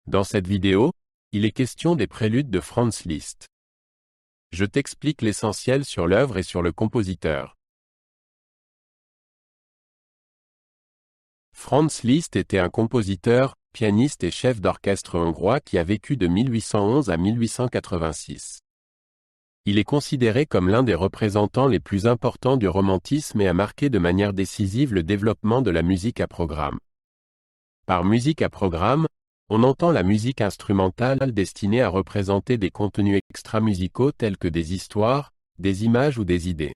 Dans cette vidéo, il est question des préludes de Franz Liszt. Je t'explique l'essentiel sur l'œuvre et sur le compositeur. Franz Liszt était un compositeur, pianiste et chef d'orchestre hongrois qui a vécu de 1811 à 1886. Il est considéré comme l'un des représentants les plus importants du romantisme et a marqué de manière décisive le développement de la musique à programme. Par musique à programme, on entend la musique instrumentale destinée à représenter des contenus extra-musicaux tels que des histoires, des images ou des idées.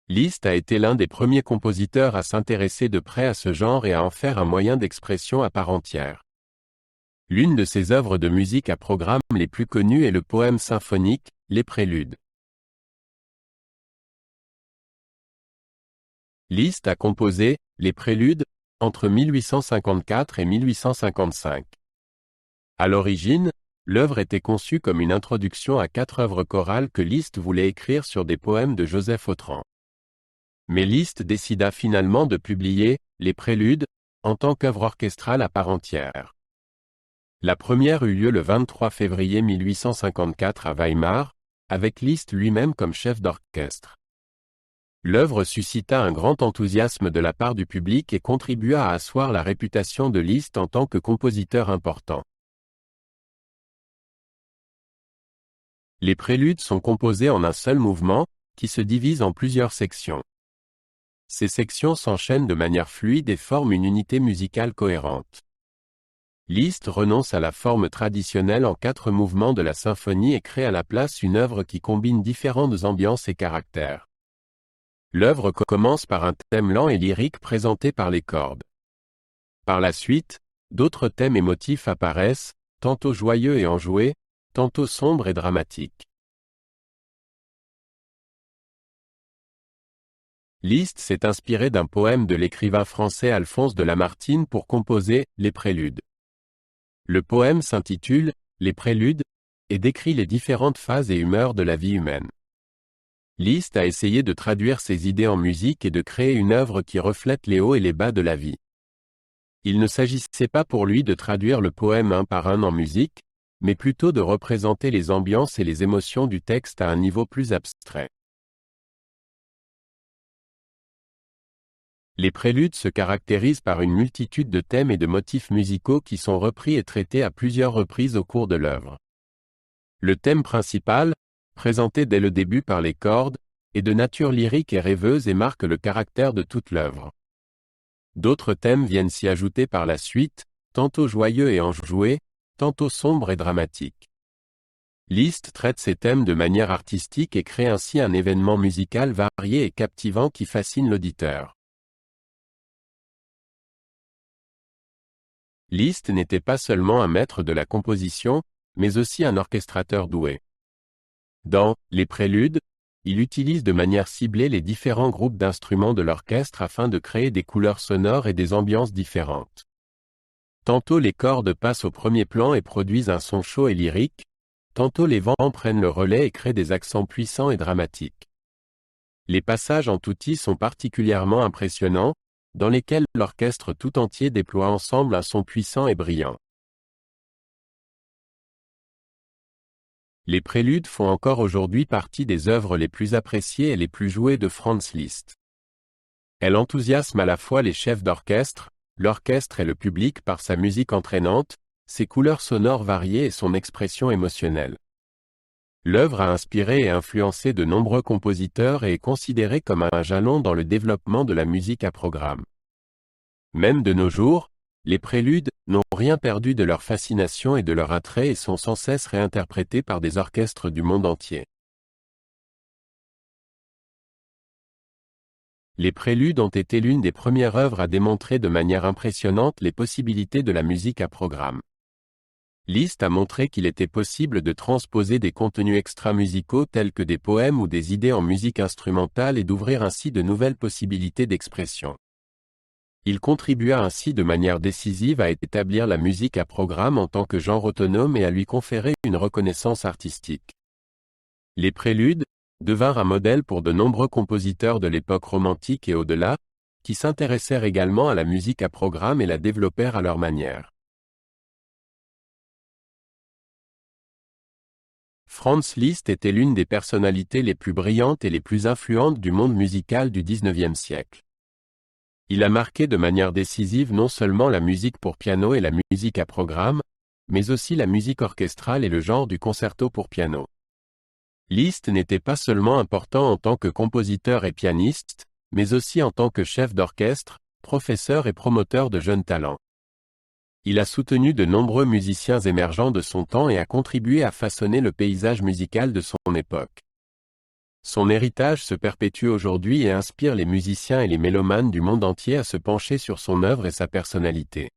Liszt a été l'un des premiers compositeurs à s'intéresser de près à ce genre et à en faire un moyen d'expression à part entière. L'une de ses œuvres de musique à programme les plus connues est le poème symphonique, Les Préludes. Liszt a composé Les Préludes entre 1854 et 1855. À l'origine, l'œuvre était conçue comme une introduction à 4 œuvres chorales que Liszt voulait écrire sur des poèmes de Joseph Autran. Mais Liszt décida finalement de publier Les Préludes en tant qu'œuvre orchestrale à part entière. La première eut lieu le 23 février 1854 à Weimar, avec Liszt lui-même comme chef d'orchestre. L'œuvre suscita un grand enthousiasme de la part du public et contribua à asseoir la réputation de Liszt en tant que compositeur important. Les préludes sont composés en un seul mouvement, qui se divise en plusieurs sections. Ces sections s'enchaînent de manière fluide et forment une unité musicale cohérente. Liszt renonce à la forme traditionnelle en 4 mouvements de la symphonie et crée à la place une œuvre qui combine différentes ambiances et caractères. L'œuvre commence par un thème lent et lyrique présenté par les cordes. Par la suite, d'autres thèmes et motifs apparaissent, tantôt joyeux et enjoués, tantôt sombres et dramatiques. Liszt s'est inspiré d'un poème de l'écrivain français Alphonse de Lamartine pour composer Les Préludes. Le poème s'intitule Les Préludes et décrit les différentes phases et humeurs de la vie humaine. Liszt a essayé de traduire ses idées en musique et de créer une œuvre qui reflète les hauts et les bas de la vie. Il ne s'agissait pas pour lui de traduire le poème un par un en musique, mais plutôt de représenter les ambiances et les émotions du texte à un niveau plus abstrait. Les préludes se caractérisent par une multitude de thèmes et de motifs musicaux qui sont repris et traités à plusieurs reprises au cours de l'œuvre. Le thème principal, présenté dès le début par les cordes, est de nature lyrique et rêveuse et marque le caractère de toute l'œuvre. D'autres thèmes viennent s'y ajouter par la suite, tantôt joyeux et enjoués, tantôt sombres et dramatiques. Liszt traite ces thèmes de manière artistique et crée ainsi un événement musical varié et captivant qui fascine l'auditeur. Liszt n'était pas seulement un maître de la composition, mais aussi un orchestrateur doué. Dans Les Préludes, il utilise de manière ciblée les différents groupes d'instruments de l'orchestre afin de créer des couleurs sonores et des ambiances différentes. Tantôt les cordes passent au premier plan et produisent un son chaud et lyrique, tantôt les vents prennent le relais et créent des accents puissants et dramatiques. Les passages en tutti sont particulièrement impressionnants, dans lesquels l'orchestre tout entier déploie ensemble un son puissant et brillant. Les préludes font encore aujourd'hui partie des œuvres les plus appréciées et les plus jouées de Franz Liszt. Elle enthousiasme à la fois les chefs d'orchestre, l'orchestre et le public par sa musique entraînante, ses couleurs sonores variées et son expression émotionnelle. L'œuvre a inspiré et influencé de nombreux compositeurs et est considérée comme un jalon dans le développement de la musique à programme. Même de nos jours, les préludes n'ont rien perdu de leur fascination et de leur attrait et sont sans cesse réinterprétés par des orchestres du monde entier. Les préludes ont été l'une des premières œuvres à démontrer de manière impressionnante les possibilités de la musique à programme. Liszt a montré qu'il était possible de transposer des contenus extra-musicaux tels que des poèmes ou des idées en musique instrumentale et d'ouvrir ainsi de nouvelles possibilités d'expression. Il contribua ainsi de manière décisive à établir la musique à programme en tant que genre autonome et à lui conférer une reconnaissance artistique. Les préludes devinrent un modèle pour de nombreux compositeurs de l'époque romantique et au-delà, qui s'intéressèrent également à la musique à programme et la développèrent à leur manière. Franz Liszt était l'une des personnalités les plus brillantes et les plus influentes du monde musical du XIXe siècle. Il a marqué de manière décisive non seulement la musique pour piano et la musique à programme, mais aussi la musique orchestrale et le genre du concerto pour piano. Liszt n'était pas seulement important en tant que compositeur et pianiste, mais aussi en tant que chef d'orchestre, professeur et promoteur de jeunes talents. Il a soutenu de nombreux musiciens émergents de son temps et a contribué à façonner le paysage musical de son époque. Son héritage se perpétue aujourd'hui et inspire les musiciens et les mélomanes du monde entier à se pencher sur son œuvre et sa personnalité.